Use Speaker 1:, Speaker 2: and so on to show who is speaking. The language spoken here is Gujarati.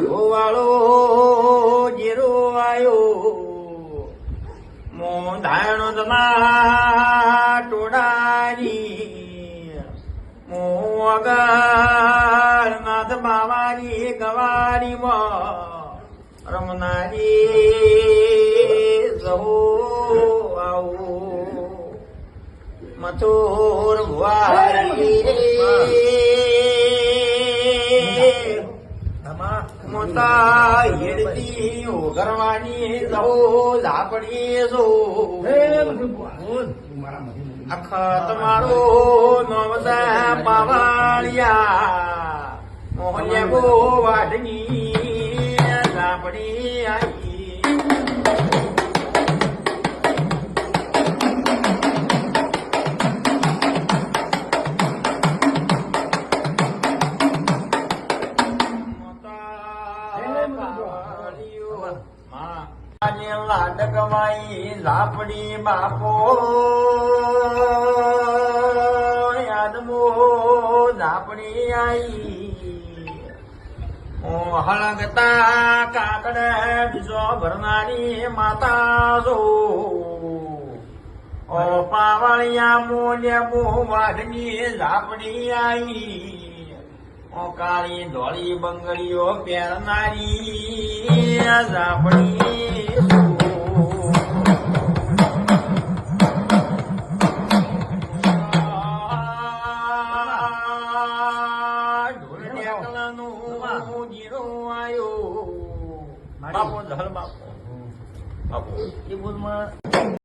Speaker 1: વાળો જીરો આયો મો ધાયણો તમા ટોડાની મો અગર નાથ બાવાની ગવારીમાં રમનારી સહો આવો મથુર ભુવારી મોટા હેડતી ઓગરવાની સહો ઝાપડી સો અખત મારો નવસા પાવાળિયા મોહલ્યા ગો વાઢની ઝાપડી આવી લાડકવાઈ ઝાપડી બાપો યાદમો ઝાપડી આઈ હળગતા કાકડે બીજો ભરનારી માતા જો પાવળિયા મોલ્યા મો વાઘની ઝાપડી આઈ કાળી ધોળી બંગડીઓ પહેરનારી ઝાપડી જીરો આયો બાપો ધર બાપો બાપો એ બોલમાં